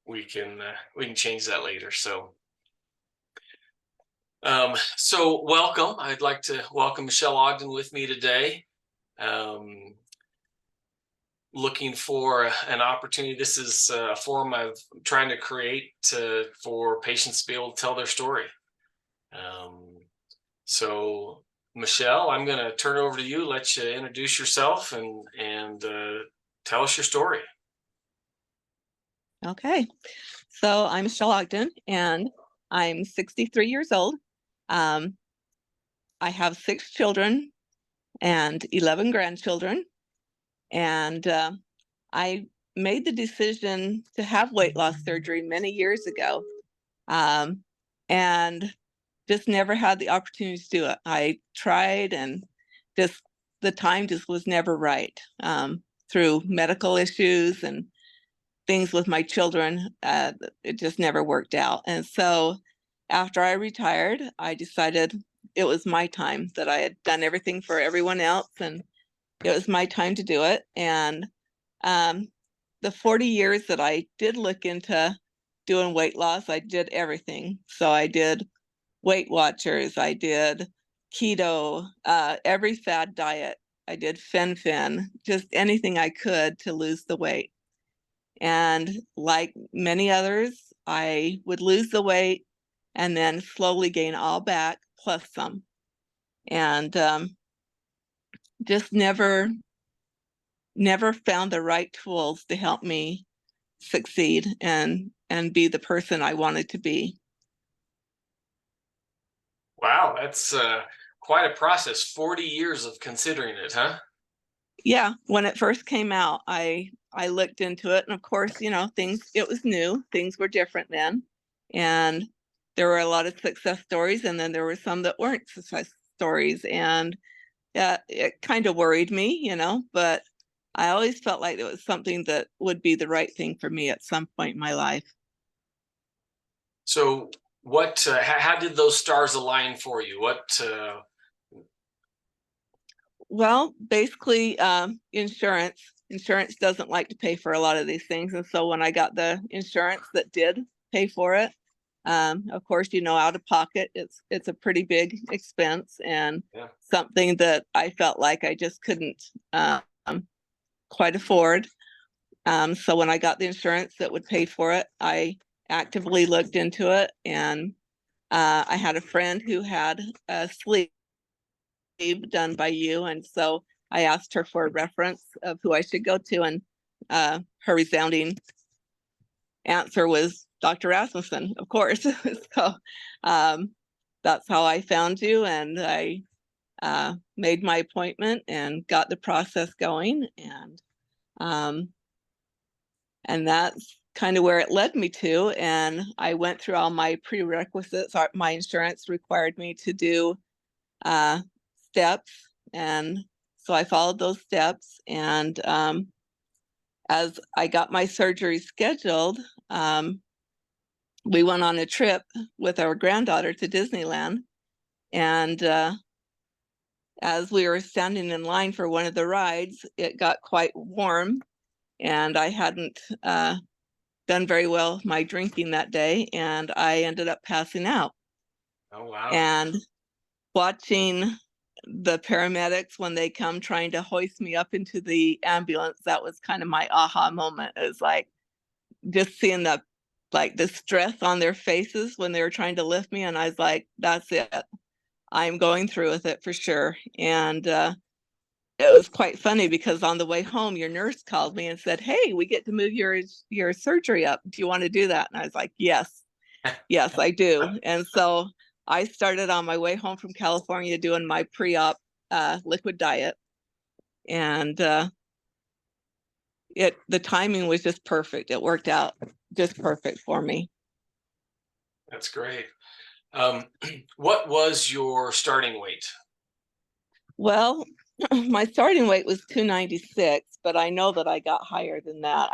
we can change that later. So welcome. I'd like to welcome Michele Ogden with me today. Um, Looking for an opportunity. This is a forum I'm trying to create for patients to be able to tell their story. So Michele, I'm going to turn it over to you, let you introduce yourself and tell us your story. Okay, so I'm Michele Ogden, and I'm 63 years old. I have 6 children and 11 grandchildren, and I made the decision to have weight loss surgery many years ago, and just never had the opportunity to do it. I tried, and just the time just was never right, through medical issues and things with my children. It just never worked out. And so after I retired, I decided it was my time, that I had done everything for everyone else, and it was my time to do it. And the 40 years that I did look into doing weight loss, I did everything. So I did Weight Watchers, I did keto, every fad diet. I did fen, just anything I could to lose the weight. And like many others, I would lose the weight and then slowly gain all back plus some. And just never found the right tools to help me succeed and be the person I wanted to be. Wow, that's quite a process. 40 years of considering it, huh? Yeah, when it first came out, I looked into it, and of course, it was new, things were different then, and there were a lot of success stories, and then there were some that weren't success stories, and it kind of worried me, but I always felt like it was something that would be the right thing for me at some point in my life. So what how did those stars align for you? Well, basically, insurance doesn't like to pay for a lot of these things, and so when I got the insurance that did pay for it, of course, out of pocket, it's a pretty big expense, and Yeah. something that I felt like I just couldn't quite afford. So when I got the insurance that would pay for it, I actively looked into it, and I had a friend who had a sleeve done by you, and so I asked her for a reference of who I should go to, and her resounding answer was Dr. Rasmussen, of course. So that's how I found you, and I made my appointment and got the process going, and that's kind of where it led me to. And I went through all my prerequisites. My insurance required me to do steps, and so I followed those steps. And as I got my surgery scheduled, we went on a trip with our granddaughter to Disneyland. And as we were standing in line for one of the rides, it got quite warm, and I hadn't done very well with my drinking that day, and I ended up passing out. Oh, wow. And watching the paramedics when they come trying to hoist me up into the ambulance, that was kind of my aha moment. It was like just seeing the stress on their faces when they were trying to lift me, and I was like, that's it, I'm going through with it for sure. And it was quite funny because on the way home, your nurse called me and said, "Hey, we get to move your surgery up. Do you want to do that?" And I was like, "Yes, yes, I do." And so I started on my way home from California doing my pre-op liquid diet, and the timing was just perfect. It worked out just perfect for me. That's great. What was your starting weight? Well, my starting weight was 296, but I know that I got higher than that.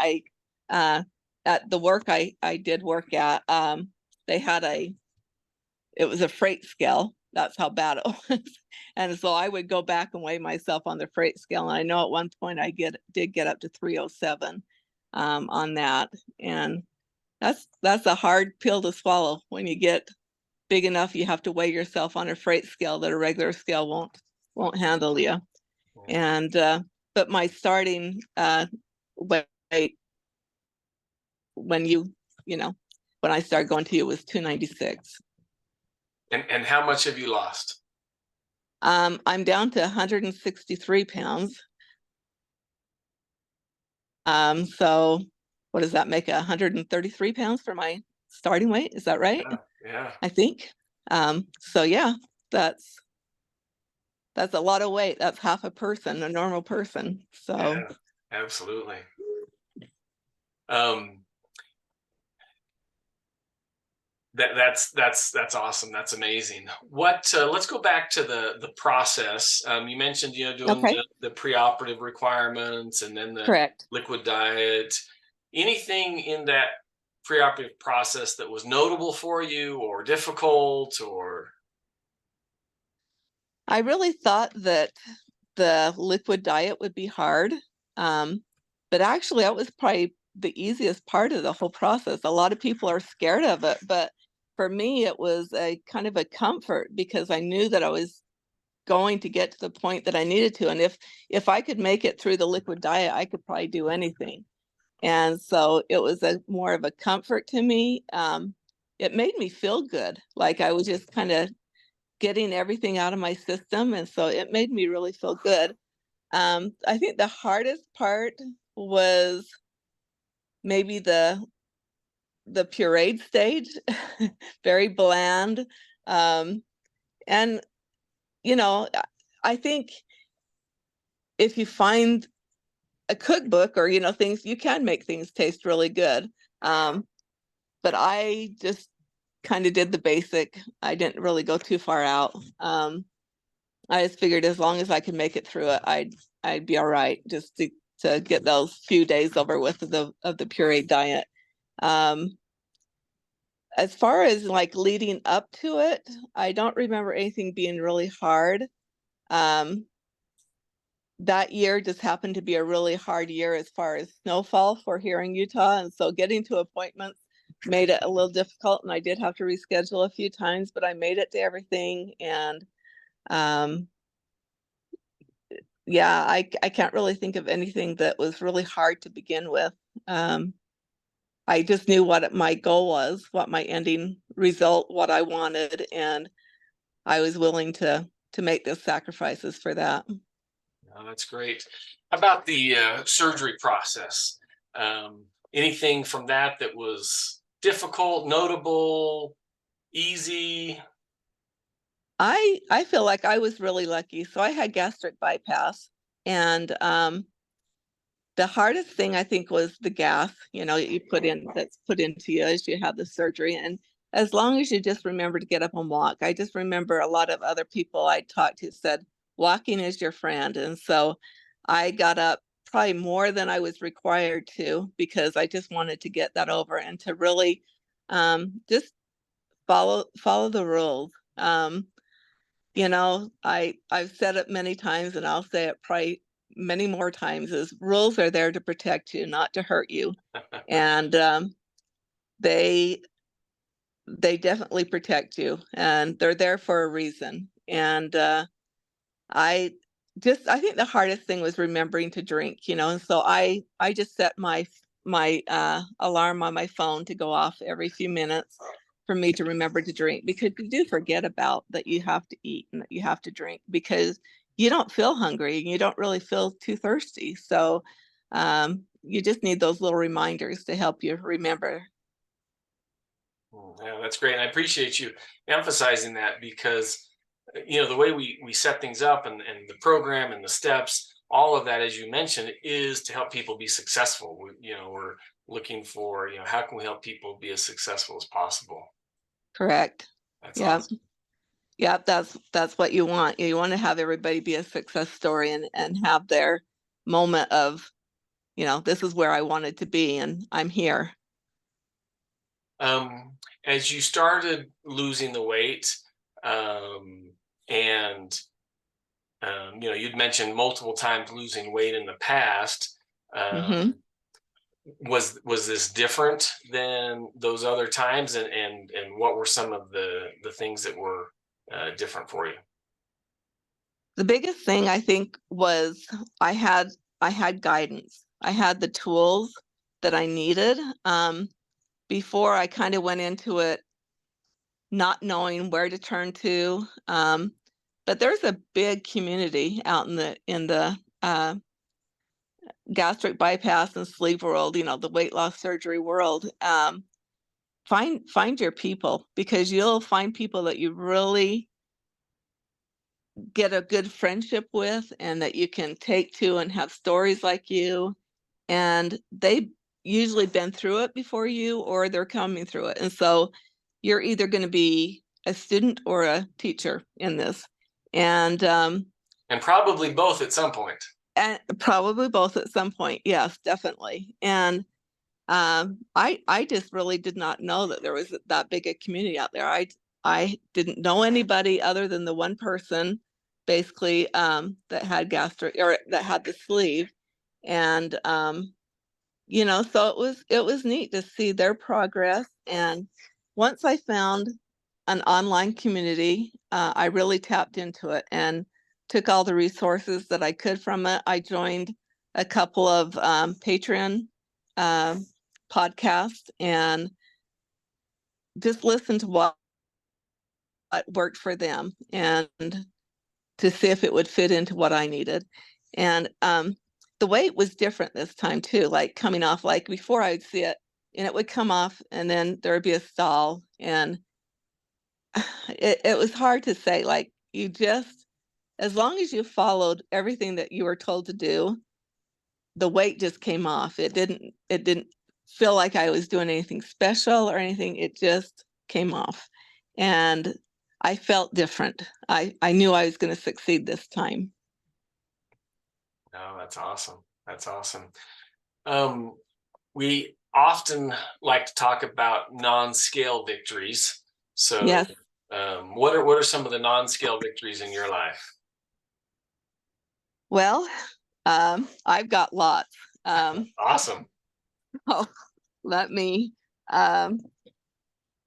Uh, at the work I did work at, they had it was a freight scale. That's how bad it was. And so I would go back and weigh myself on the freight scale. And I know at one point did get up to 307. on that. And that's a hard pill to swallow. When you get big enough, you have to weigh yourself on a freight scale that a regular scale won't handle you. And but my starting weight when when I started going to you was 296. And how much have you lost? I'm down to 163 pounds. So what does that make, 133 pounds for my starting weight? Is that right? Yeah. I think. So yeah, that's a lot of weight. That's half a person, a normal person. So Yeah, absolutely. Um, that's awesome. That's amazing. What let's go back to the process. You mentioned, doing okay, the preoperative requirements and then the correct. liquid diet. Anything in that preoperative process that was notable for you or difficult or I really thought that the liquid diet would be hard. But actually that was probably the easiest part of the whole process. A lot of people are scared of it, but for me it was a kind of a comfort because I knew that I was going to get to the point that I needed to. And if I could make it through the liquid diet, I could probably do anything. And so it was a more of a comfort to me. It made me feel good, like I was just kind of getting everything out of my system, and so it made me really feel good. I think the hardest part was maybe the pureed stage, very bland. Um, and you know, I think if you find a cookbook or things, you can make things taste really good. But I just kind of did the basic. I didn't really go too far out. I just figured as long as I could make it through it, I'd be all right, just to get those few days over with of the puree diet. Um, as far as like leading up to it, I don't remember anything being really hard. Um, that year just happened to be a really hard year as far as snowfall for here in Utah, and so getting to appointments made it a little difficult, and I did have to reschedule a few times, but I made it to everything. And um, yeah, I can't really think of anything that was really hard to begin with. Um, I just knew what my goal was, what my ending result, what I wanted, and I was willing to make those sacrifices for that. Oh, that's great. How about the surgery process? Anything from that that was difficult, notable, easy? I feel like I was really lucky. So I had gastric bypass, and the hardest thing I think was the gas, you put in that's put into you as you have the surgery. And as long as you just remember to get up and walk. I just remember a lot of other people I talked to said walking is your friend. And so I got up probably more than I was required to because I just wanted to get that over and to really just follow the rules. I've said it many times and I'll say it probably many more times is rules are there to protect you, not to hurt you. And they they definitely protect you and they're there for a reason. And I I think the hardest thing was remembering to drink, and so I just set my alarm on my phone to go off every few minutes for me to remember to drink, because you do forget about that you have to eat and that you have to drink because you don't feel hungry and you don't really feel too thirsty. So you just need those little reminders to help you remember. Yeah, that's great. And I appreciate you emphasizing that because the way we set things up and the program and the steps, all of that, as you mentioned, is to help people be successful. We're looking for, how can we help people be as successful as possible? Correct. That's Yeah. awesome. Yeah, that's what you want. You want to have everybody be a success story and have their moment of, this is where I wanted to be and I'm here. Um, as you started losing the weight, um, and you'd mentioned multiple times losing weight in the past. Hmm. Um, Was this different than those other times, and what were some of the things that were different for you? The biggest thing I think was I had I had guidance. I had the tools that I needed. Before I kind of went into it not knowing where to turn to. But there's a big community out in the gastric bypass and sleep world, the weight loss surgery world. Find your people, because you'll find people that you really get a good friendship with and that you can take to and have stories like you. And they've usually been through it before you, or they're coming through it. And so you're either going to be a student or a teacher in this. And And probably both at some point. and probably both at some point. Yes, definitely. And I just really did not know that there was that big a community out there. I didn't know anybody other than the one person, basically, that had gastric, or that had the sleeve. And so it was neat to see their progress. And once I found an online community, I really tapped into it and took all the resources that I could from it. I joined a couple of Patreon um, podcasts and just listened to what worked for them, and to see if it would fit into what I needed. And the weight was different this time too, like coming off. Like before, I would see it and it would come off, and then there would be a stall. And it was hard to say, like, you just, as long as you followed everything that you were told to do, the weight just came off. It didn't feel like I was doing anything special or anything. It just came off. And I felt different. I knew I was going to succeed this time. Oh, that's awesome. That's awesome. Um, we often like to talk about non-scale victories. So, Yes. what are some of the non-scale victories in your life? Well, I've got lots. Um, Awesome. oh, let me. Um,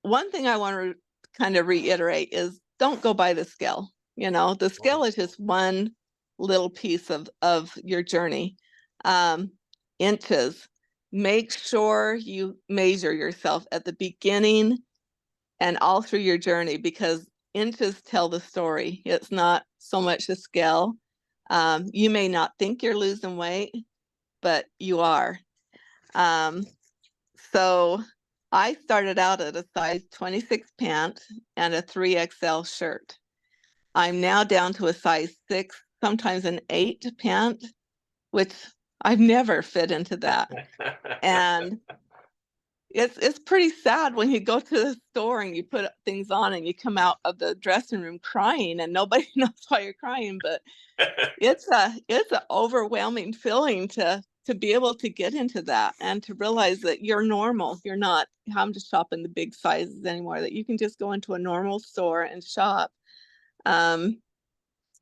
One thing I want to kind of reiterate is, don't go by the scale. The scale is just one little piece of your journey. Um, Inches. Make sure you measure yourself at the beginning and all through your journey, because inches tell the story. It's not so much a scale. You may not think you're losing weight, but you are. Um, so I started out at a size 26 pant and a 3XL shirt. I'm now down to a size 6, sometimes an 8 pant, which I've never fit into that. And it's pretty sad when you go to the store and you put things on and you come out of the dressing room crying and nobody knows why you're crying. But it's a overwhelming feeling to be able to get into that and to realize that you're normal. You're not having to shop in the big sizes anymore, that you can just go into a normal store and shop. um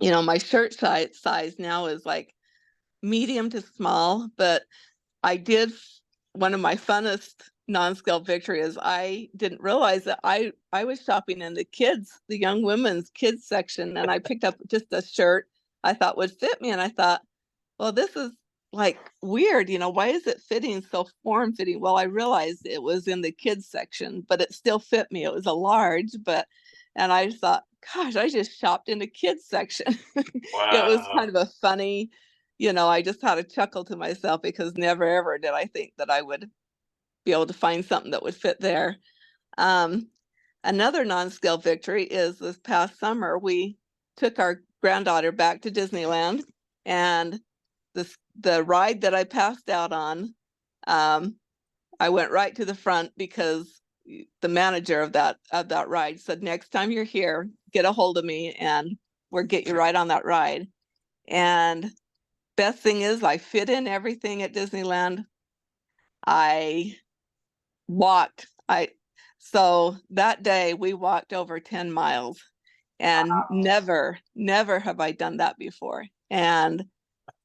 my shirt size now is like medium to small. But I did, one of my funnest non-scale victories, I didn't realize that I was shopping in the young women's kids section, and I picked up just a shirt I thought would fit me. And I thought, well, this is like weird, why is it fitting so form fitting? Well, I realized it was in the kids section, but it still fit me. It was a large, and I just thought, gosh, I just shopped in the kids section. It was kind Wow. of a funny, I just had a chuckle to myself, because never ever did I think that I would be able to find something that would fit there. Um, Another non-scale victory is this past summer, we took our granddaughter back to Disneyland, and the ride that I passed out on, um, I went right to the front, because the manager of that ride said, next time you're here, get a hold of me and we'll get you right on that ride. And best thing is, I fit in everything at Disneyland. I walked. I So that day we walked over 10 miles, and never have I done that before. And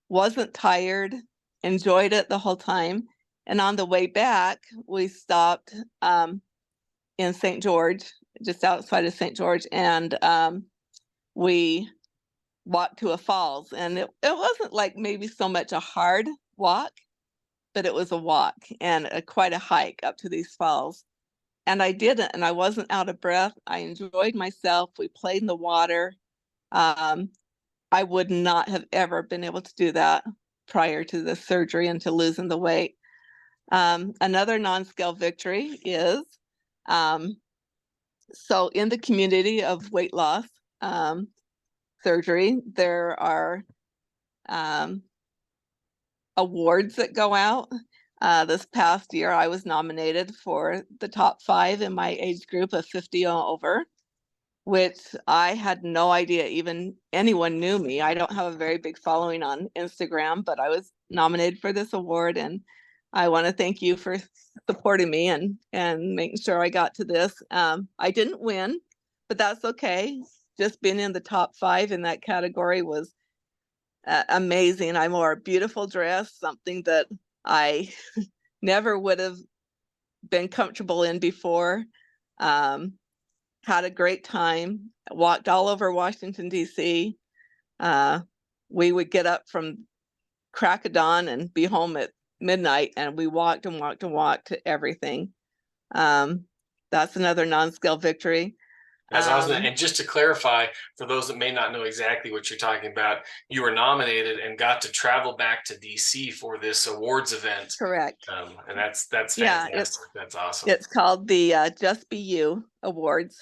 wasn't tired, enjoyed it the whole time. And on the way back, we stopped in St. George, just outside of St. George, and we walked to a falls. And it wasn't like maybe so much a hard walk, but it was a walk and quite a hike up to these falls. And I did it, and I wasn't out of breath. I enjoyed myself. We played in the water. I would not have ever been able to do that prior to the surgery and to losing the weight. Another non-scale victory is so in the community of weight loss surgery, there are awards that go out. This past year, I was nominated for the top 5 in my age group of 50 and over, which I had no idea even anyone knew me. I don't have a very big following on Instagram, but I was nominated for this award, and I want to thank you for supporting me and making sure I got to this. I didn't win, but that's okay. Just being in the top 5 in that category was amazing. I wore a beautiful dress, something that I never would have been comfortable in before. Had a great time, walked all over Washington, D.C. We would get up from crack of dawn and be home at midnight, and we walked and walked and walked to everything. That's another non-scale victory. As I was, and just to clarify, for those that may not know exactly what you're talking about, you were nominated and got to travel back to DC for this awards event. Correct. And that's fantastic. Yeah, That's awesome. It's called the Just Be You Awards,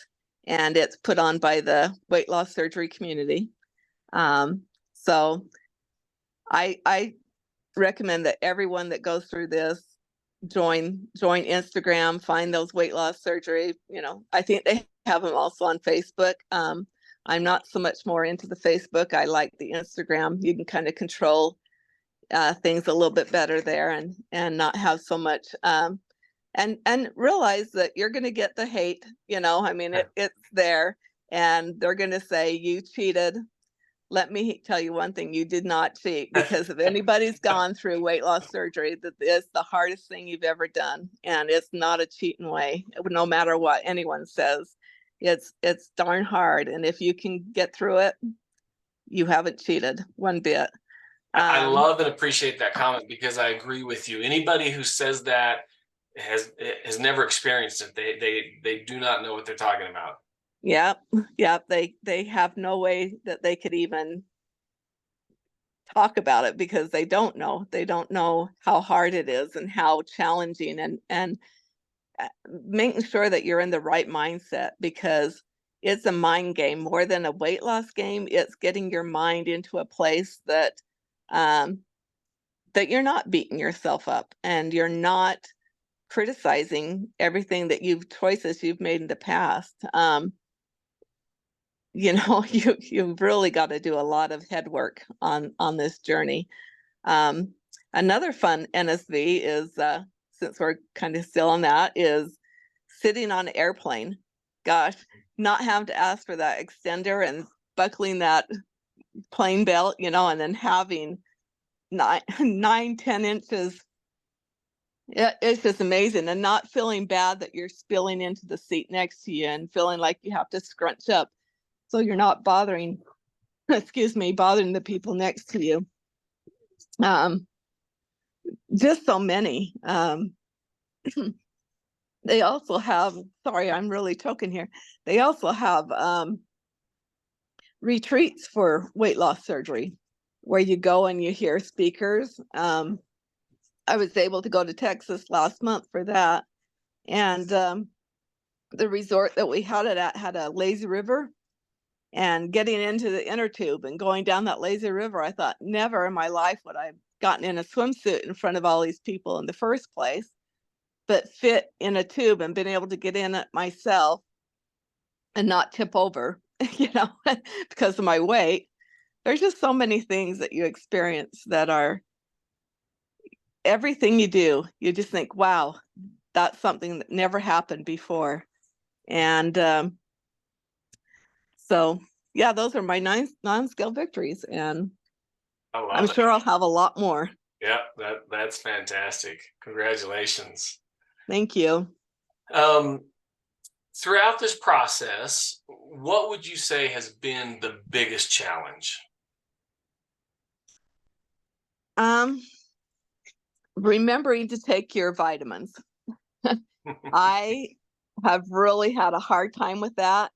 and it's put on by the weight loss surgery community. So I recommend that everyone that goes through this join Instagram, find those weight loss surgery. I think they have them also on Facebook. I'm not so much more into the Facebook. I like the Instagram. You can kind of control things a little bit better there, and not have so much and realize that you're going to get the hate. I mean, it's there, and they're going to say you cheated. Let me tell you one thing: you did not cheat, because if anybody's gone through weight loss surgery, that is the hardest thing you've ever done, and it's not a cheating way. No matter what anyone says, it's darn hard, and if you can get through it, you haven't cheated one bit. I love and appreciate that comment, because I agree with you. Anybody who says that has never experienced it. They do not know what they're talking about. Yep. They have no way that they could even talk about it, because they don't know how hard it is and how challenging, and making sure that you're in the right mindset, because it's a mind game more than a weight loss game. It's getting your mind into a place that that you're not beating yourself up, and you're not criticizing everything that choices you've made in the past. You've really got to do a lot of head work on this journey. Another fun NSV is, since we're kind of still on that, is sitting on an airplane. Gosh, not having to ask for that extender and buckling that plane belt, and then having 10 inches. It's just amazing, and not feeling bad that you're spilling into the seat next to you, and feeling like you have to scrunch up so you're not bothering the people next to you. Just so many. They also have, sorry, I'm really choking here. They also have retreats for weight loss surgery, where you go and you hear speakers. I was able to go to Texas last month for that. And the resort that we had it at had a lazy river. And getting into the inner tube and going down that lazy river, I thought never in my life would I have gotten in a swimsuit in front of all these people in the first place, but fit in a tube and been able to get in it myself and not tip over, because of my weight. There's just so many things that you experience that are, everything you do, you just think, wow, that's something that never happened before. And so, yeah, those are my non-scale victories, and I'm sure I'll have a lot more. Yeah, that's fantastic. Congratulations. Thank you. Um, Throughout this process, what would you say has been the biggest challenge? Um, Remembering to take your vitamins. I have really had a hard time with that.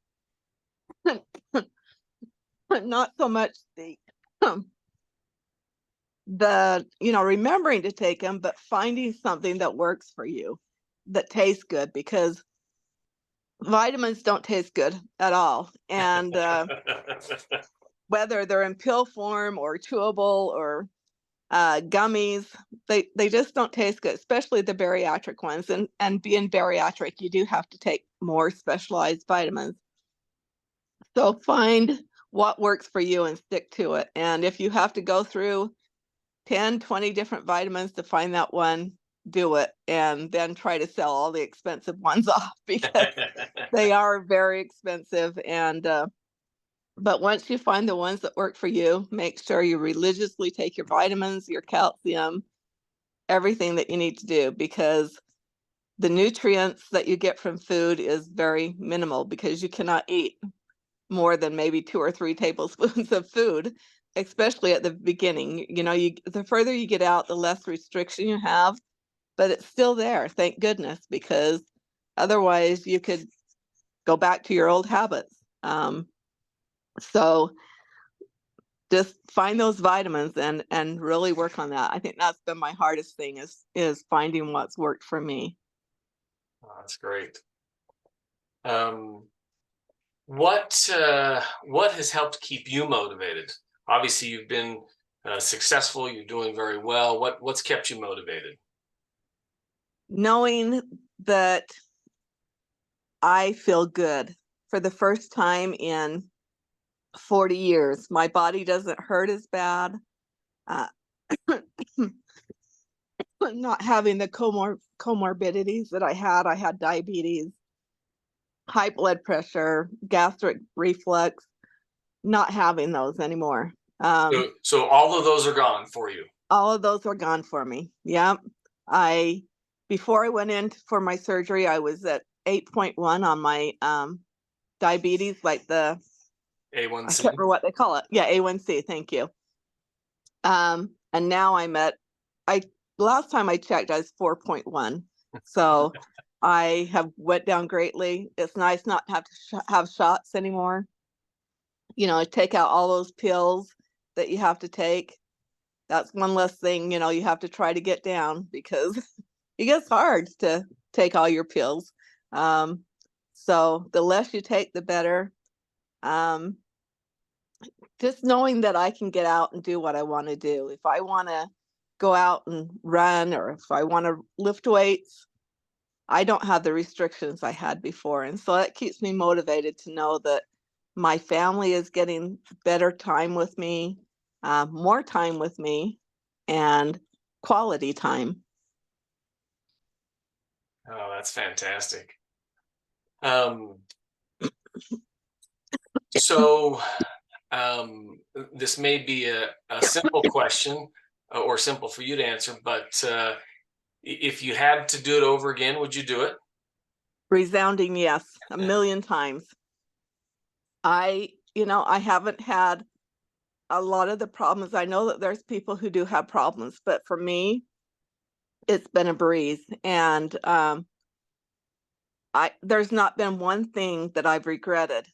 Not so much the remembering to take them, but finding something that works for you, that tastes good, because vitamins don't taste good at all. And whether they're in pill form or chewable or gummies, they just don't taste good, especially the bariatric ones. And being bariatric, you do have to take more specialized vitamins. So find what works for you and stick to it. And if you have to go through 10, 20 different vitamins to find that one, do it. And then try to sell all the expensive ones off, because they are very expensive. And but once you find the ones that work for you, make sure you religiously take your vitamins, your calcium, everything that you need to do, because the nutrients that you get from food is very minimal, because you cannot eat more than maybe 2 or 3 tablespoons of food, especially at the beginning. The further you get out, the less restriction you have, but it's still there, thank goodness, because otherwise you could go back to your old habits. So just find those vitamins and really work on that. I think that's been my hardest thing, is finding what's worked for me. Oh, that's great. Um, what has helped keep you motivated? Obviously, you've been successful. You're doing very well. What's kept you motivated? Knowing that I feel good for the first time in 40 years. My body doesn't hurt as bad. Uh, not having the comorbidities that I had. I had diabetes, high blood pressure, gastric reflux, not having those anymore. So all of those are gone for you. All of those were gone for me. Yep. I Before I went in for my surgery, I was at 8.1 on my diabetes, like I A1C. can't remember what they call it. Yeah, A1C. Thank you. And now I last time I checked, I was 4.1. So I have went down greatly. It's nice not to have to have shots anymore. Take out all those pills that you have to take. That's one less thing, you have to try to get down, because it gets hard to take all your pills. Um, so the less you take, the better. Um, just knowing that I can get out and do what I want to do. If I want to go out and run, or if I want to lift weights, I don't have the restrictions I had before. And so that keeps me motivated to know that my family is getting better time with me, more time with me, and quality time. Oh, that's fantastic. Um, so this may be a simple question, or simple for you to answer, but if you had to do it over again, would you do it? Resounding yes, a million times. I haven't had a lot of the problems. I know that there's people who do have problems, but for me, it's been a breeze. And there's not been one thing that I've regretted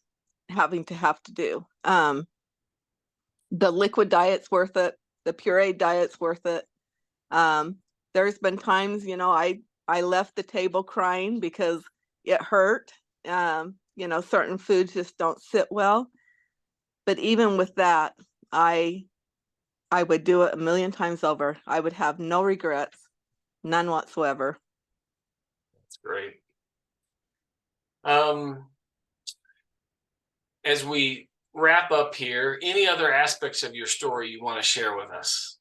having to have to do. The liquid diet's worth it. The pureed diet's worth it. Um, there's been times, I left the table crying because it hurt. Certain foods just don't sit well. But even with that, I I would do it a million times over. I would have no regrets, none whatsoever. That's great. Um, as we wrap up here, any other aspects of your story you want to share with us?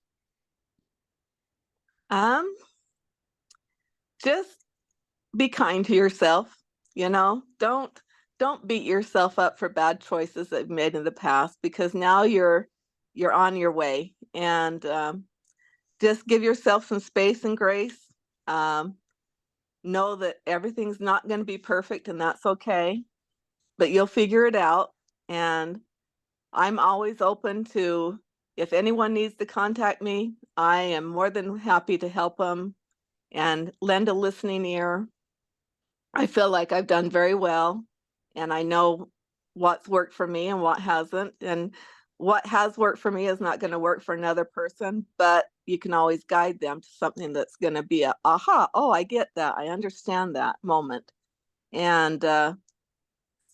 Um, just be kind to yourself, don't beat yourself up for bad choices that you've made in the past, because now you're on your way. And just give yourself some space and grace. Um, know that everything's not going to be perfect, and that's okay, but you'll figure it out. And I'm always open to, if anyone needs to contact me, I am more than happy to help them and lend a listening ear. I feel like I've done very well, and I know what's worked for me and what hasn't. And what has worked for me is not going to work for another person, but you can always guide them to something that's going to be a aha, oh, I get that. I understand that moment. And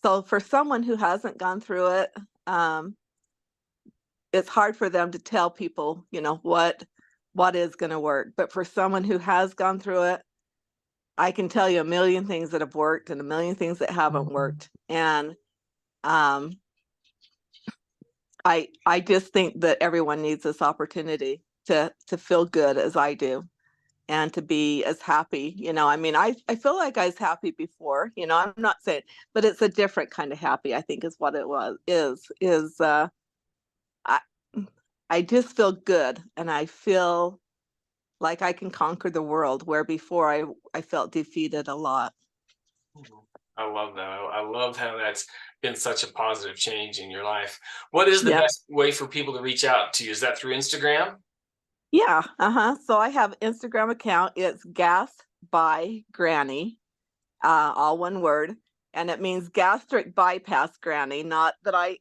so for someone who hasn't gone through it, um, it's hard for them to tell people, what is going to work. But for someone who has gone through it, I can tell you a million things that have worked and a million things that haven't worked. And um, I just think that everyone needs this opportunity to feel good as I do, and to be as happy. I mean, I feel like I was happy before. I'm not saying, but it's a different kind of happy, I think, is what it was is I I just feel good, and I feel like I can conquer the world, where before I felt defeated a lot. I love that. I love how that's been such a positive change in your life. What is the Yeah. best way for people to reach out to you? Is that through Instagram? Yeah. So I have Instagram account. It's Gas by Granny, all one word, and it means gastric bypass granny. Not that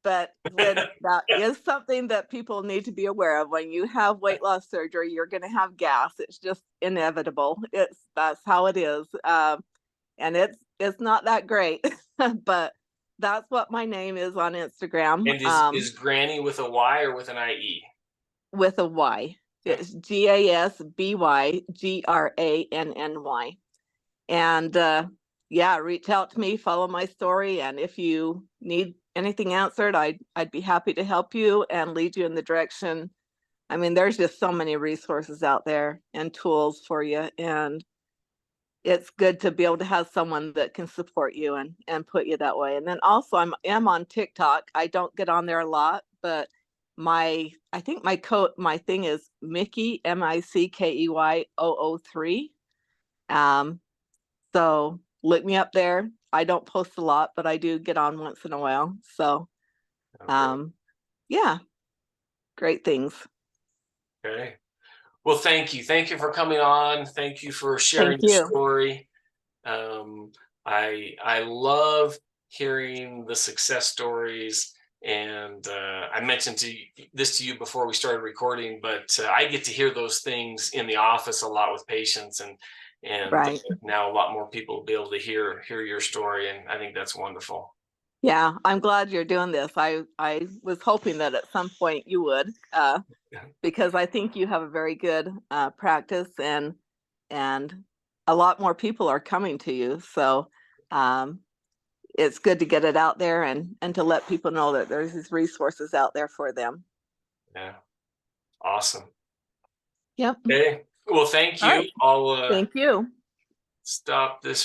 but when that is something that people need to be aware of. When you have weight loss surgery, you're going to have gas. It's just inevitable. That's how it is, and it's not that great, but that's what my name is on Instagram. And is Granny with a Y or with an IE? With a Y. Okay. It's GASBYGRANNY. And yeah, reach out to me, follow my story, and if you need anything answered, I'd be happy to help you and lead you in the direction. I mean, there's just so many resources out there and tools for you, and it's good to be able to have someone that can support you and put you that way. And then also am on TikTok. I don't get on there a lot, but I think my thing is Mickey MICKEY 003. So look me up there. I don't post a lot, but I do get on once in a while. So Okay. yeah, great things. Okay. Well, thank you. Thank you for coming on. Thank you for sharing Thank your you. story. Um, I love hearing the success stories, and I mentioned this to you before we started recording, but I get to hear those things in the office a lot with patients, and Right. now a lot more people will be able to hear your story, and I think that's wonderful. Yeah, I'm glad you're doing this. I was hoping that at some point you would, because I think you have a very good practice, and a lot more people are coming to you. So um, it's good to get it out there and to let people know that there's these resources out there for them. Yeah, awesome. Yep. Okay. Well, thank All you. right. I'll Thank you. stop this